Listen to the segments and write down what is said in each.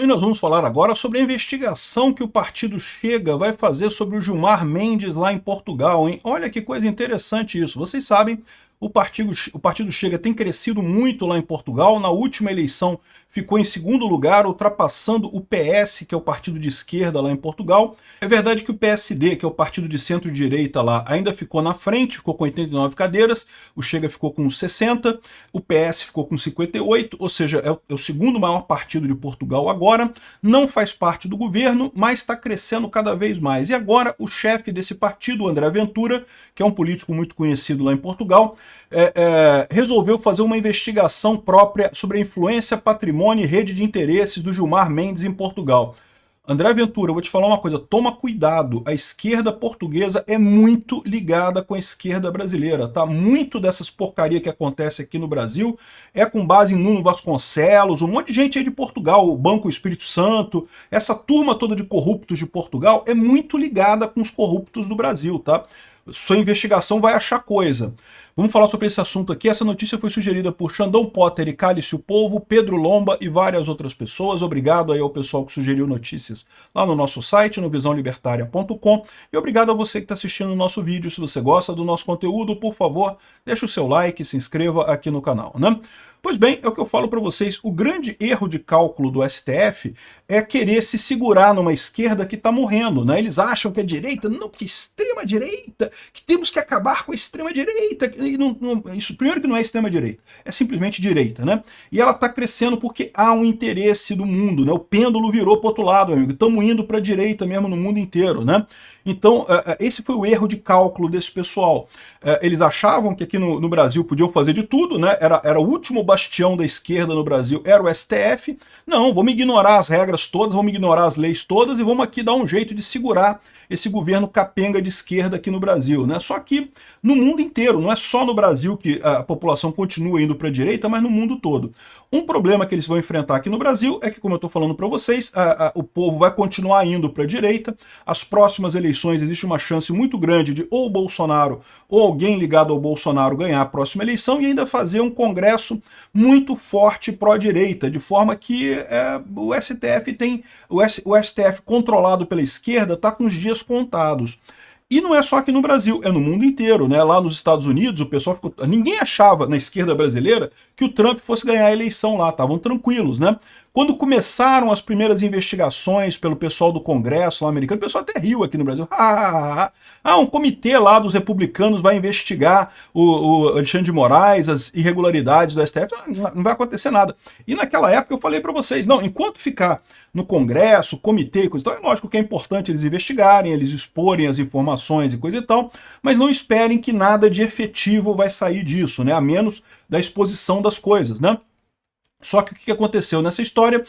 E nós vamos falar agora sobre a investigação que o partido Chega vai fazer sobre o Gilmar Mendes lá em Portugal, hein? Olha que coisa interessante isso. Vocês sabem, o partido Chega tem crescido muito lá em Portugal. Na última eleição ficou em segundo lugar, ultrapassando o PS, que é o partido de esquerda lá em Portugal. É verdade que o PSD, que é o partido de centro-direita lá, ainda ficou na frente, ficou com 89 cadeiras, o Chega ficou com 60, o PS ficou com 58, ou seja, é o segundo maior partido de Portugal agora, não faz parte do governo, mas está crescendo cada vez mais. E agora o chefe desse partido, o André Ventura, que é um político muito conhecido lá em Portugal, resolveu fazer uma investigação própria sobre a influência, patrimônio e rede de interesses do Gilmar Mendes em Portugal. André Ventura, eu vou te falar uma coisa, toma cuidado, a esquerda portuguesa é muito ligada com a esquerda brasileira, tá? Muito dessas porcaria que acontece aqui no Brasil é com base em Nuno Vasconcelos, um monte de gente aí de Portugal, o Banco Espírito Santo, essa turma toda de corruptos de Portugal é muito ligada com os corruptos do Brasil, tá? Sua investigação vai achar coisa. Vamos falar sobre esse assunto aqui. Essa notícia foi sugerida por Xandão Potter e Cálice Povo, Pedro Lomba e várias outras pessoas. Obrigado aí ao pessoal que sugeriu notícias lá no nosso site, no visãolibertaria.com. E obrigado a você que está assistindo o nosso vídeo. Se você gosta do nosso conteúdo, por favor, deixa o seu like e se inscreva aqui no canal, né? Pois bem, é o que eu falo para vocês, o grande erro de cálculo do STF é querer se segurar numa esquerda que está morrendo, né? Eles acham que é direita, não, que extrema direita, que temos que acabar com a extrema direita. E isso, primeiro que não é extrema direita, é simplesmente direita, né? E ela está crescendo porque há um interesse do mundo, né? O pêndulo virou para o outro lado, amigo. Estamos indo para a direita mesmo no mundo inteiro, né? Então, esse foi o erro de cálculo desse pessoal. Eles achavam que aqui no Brasil podiam fazer de tudo, né? Era o último bastião da esquerda no Brasil, era o STF. Não, vamos ignorar as regras todas, vamos ignorar as leis todas e vamos aqui dar um jeito de segurar esse governo capenga de esquerda aqui no Brasil, né? Só que no mundo inteiro, não é só no Brasil que a população continua indo para a direita, mas no mundo todo. Um problema que eles vão enfrentar aqui no Brasil é que, como eu estou falando para vocês, o povo vai continuar indo para a direita. As próximas eleições existe uma chance muito grande de ou o Bolsonaro ou alguém ligado ao Bolsonaro ganhar a próxima eleição e ainda fazer um congresso muito forte pró-direita, de forma que o STF o STF controlado pela esquerda está com os dias contados. E não é só aqui no Brasil, é no mundo inteiro, né? Lá nos Estados Unidos, o pessoal ficou... Ninguém achava na esquerda brasileira que o Trump fosse ganhar a eleição lá, estavam tranquilos, né? Quando começaram as primeiras investigações pelo pessoal do Congresso lá americano, o pessoal até riu aqui no Brasil. Um comitê lá dos republicanos vai investigar o Alexandre de Moraes, as irregularidades do STF. Não vai acontecer nada. E naquela época eu falei para vocês, não, enquanto ficar no Congresso, comitê e coisa e tal, é lógico que é importante eles investigarem, eles exporem as informações e coisa e tal, mas não esperem que nada de efetivo vai sair disso, né? A menos da exposição das coisas, né? Só que o que aconteceu nessa história,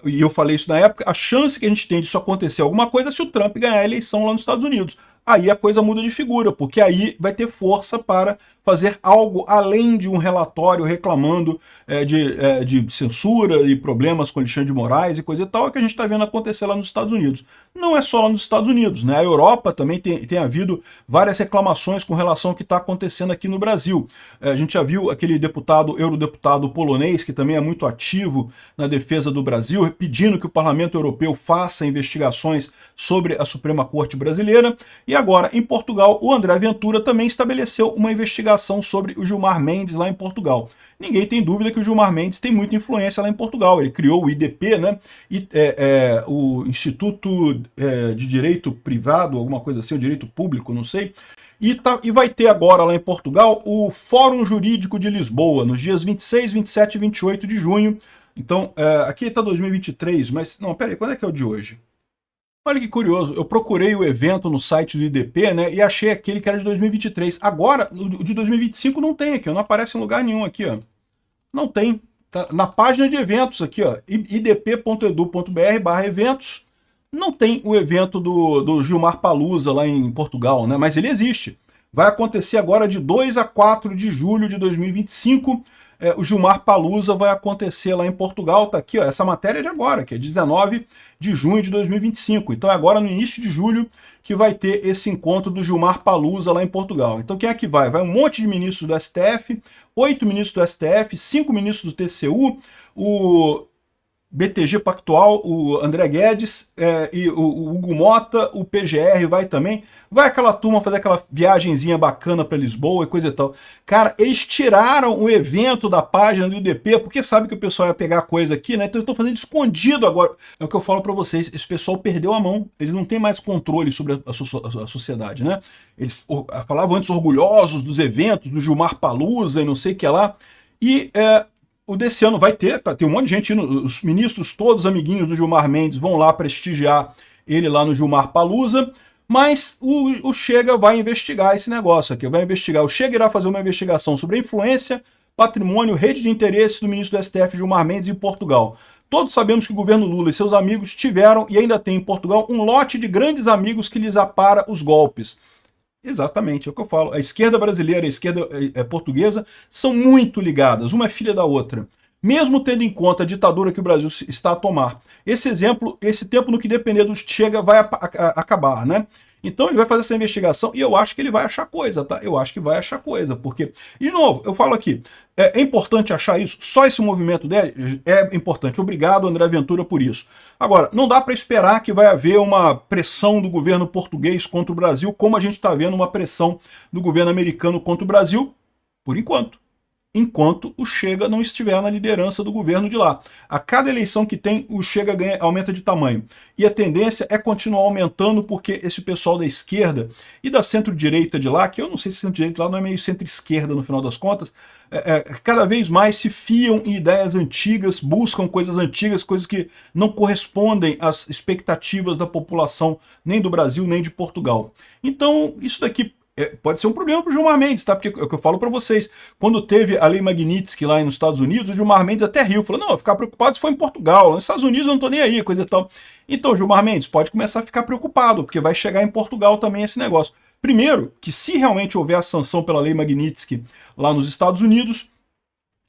e eu falei isso na época, a chance que a gente tem disso acontecer alguma coisa é se o Trump ganhar a eleição lá nos Estados Unidos. Aí a coisa muda de figura, porque aí vai ter força para fazer algo além de um relatório reclamando de censura e problemas com Alexandre de Moraes e coisa e tal, que a gente está vendo acontecer lá nos Estados Unidos. Não é só lá nos Estados Unidos, né? A Europa também tem havido várias reclamações com relação ao que está acontecendo aqui no Brasil. A gente já viu aquele eurodeputado polonês, que também é muito ativo na defesa do Brasil, pedindo que o Parlamento Europeu faça investigações sobre a Suprema Corte brasileira. E agora, em Portugal, o André Ventura também estabeleceu uma investigação sobre o Gilmar Mendes lá em Portugal. Ninguém tem dúvida que o Gilmar Mendes tem muita influência lá em Portugal. Ele criou o IDP, né? O Instituto de Direito Privado, alguma coisa assim, o Direito Público, não sei. E vai ter agora lá em Portugal o Fórum Jurídico de Lisboa, nos dias 26, 27 e 28 de junho. Então, aqui está 2023, mas não, peraí, quando é que é o de hoje? Olha que curioso, eu procurei o evento no site do IDP, né, e achei aquele que era de 2023. Agora, o de 2025 não tem aqui, não aparece em lugar nenhum aqui, ó. Não tem. Tá na página de eventos aqui, ó, idp.edu.br/eventos, não tem o evento do Gilmar Palusa lá em Portugal, né, mas ele existe. Vai acontecer agora de 2 a 4 de julho de 2025. O Gilmar Palusa vai acontecer lá em Portugal, tá aqui, ó, essa matéria é de agora, que é 19 de junho de 2025. Então é agora no início de julho que vai ter esse encontro do Gilmar Palusa lá em Portugal. Então quem é que vai? Vai um monte de ministros do STF, 8 ministros do STF, 5 ministros do TCU, BTG Pactual, o André Guedes e o Hugo Mota, o PGR vai também. Vai aquela turma fazer aquela viagenzinha bacana para Lisboa e coisa e tal. Cara, eles tiraram o evento da página do IDP, porque sabe que o pessoal ia pegar coisa aqui, né? Então eu estou fazendo escondido agora. É o que eu falo para vocês, esse pessoal perdeu a mão. Eles não têm mais controle sobre a sociedade, né? Eles falavam antes orgulhosos dos eventos, do Gilmar Palusa e não sei o que lá. E o desse ano vai ter, tem um monte de gente indo, os ministros todos amiguinhos do Gilmar Mendes vão lá prestigiar ele lá no Gilmar Palusa, mas o Chega vai investigar esse negócio aqui, vai investigar, o Chega irá fazer uma investigação sobre a influência, patrimônio, rede de interesse do ministro do STF Gilmar Mendes em Portugal. Todos sabemos que o governo Lula e seus amigos tiveram e ainda tem em Portugal um lote de grandes amigos que lhes apara os golpes. Exatamente, é o que eu falo. A esquerda brasileira e a esquerda portuguesa são muito ligadas, uma é filha da outra. Mesmo tendo em conta a ditadura que o Brasil está a tomar. Esse exemplo, esse tempo no que depender do Chega vai acabar, né? Então ele vai fazer essa investigação e eu acho que ele vai achar coisa, tá? Eu acho que vai achar coisa, porque, de novo, eu falo aqui, é importante achar isso, só esse movimento dele é importante. Obrigado, André Ventura, por isso. Agora, não dá para esperar que vai haver uma pressão do governo português contra o Brasil, como a gente está vendo uma pressão do governo americano contra o Brasil, por enquanto o Chega não estiver na liderança do governo de lá. A cada eleição que tem, o Chega aumenta de tamanho. E a tendência é continuar aumentando porque esse pessoal da esquerda e da centro-direita de lá, que eu não sei se centro-direita lá não é meio centro-esquerda no final das contas, cada vez mais se fiam em ideias antigas, buscam coisas antigas, coisas que não correspondem às expectativas da população, nem do Brasil, nem de Portugal. Então, isso daqui pode ser um problema para o Gilmar Mendes, tá? Porque é o que eu falo para vocês. Quando teve a lei Magnitsky lá nos Estados Unidos, o Gilmar Mendes até riu. Falou, não, ficar preocupado se foi em Portugal. Nos Estados Unidos eu não tô nem aí, coisa e tal. Então, Gilmar Mendes, pode começar a ficar preocupado, porque vai chegar em Portugal também esse negócio. Primeiro, que se realmente houver a sanção pela lei Magnitsky lá nos Estados Unidos,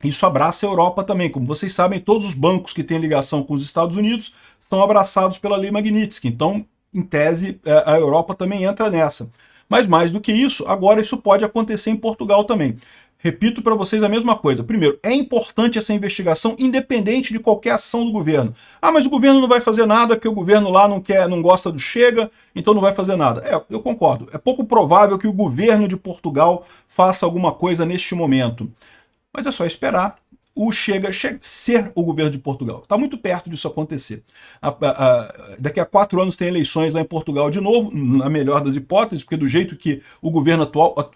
isso abraça a Europa também. Como vocês sabem, todos os bancos que têm ligação com os Estados Unidos estão abraçados pela lei Magnitsky. Então, em tese, a Europa também entra nessa. Mas mais do que isso, agora isso pode acontecer em Portugal também. Repito para vocês a mesma coisa. Primeiro, é importante essa investigação independente de qualquer ação do governo. Ah, mas o governo não vai fazer nada porque o governo lá não gosta do Chega, então não vai fazer nada. Eu concordo. É pouco provável que o governo de Portugal faça alguma coisa neste momento. Mas é só esperar o Chega ser o governo de Portugal. Está muito perto disso acontecer. Daqui a 4 anos tem eleições lá em Portugal de novo, na melhor das hipóteses, porque do jeito que o governo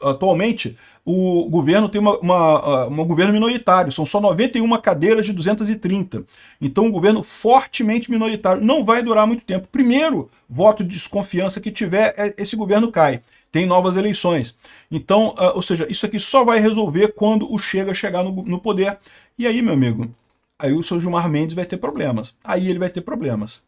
atualmente, o governo tem um governo minoritário, são só 91 cadeiras de 230. Então um governo fortemente minoritário. Não vai durar muito tempo. Primeiro voto de desconfiança que tiver, esse governo cai. Tem novas eleições. Então, ou seja, isso aqui só vai resolver quando o Chega chegar no poder. E aí, meu amigo, aí o seu Gilmar Mendes vai ter problemas. Aí ele vai ter problemas.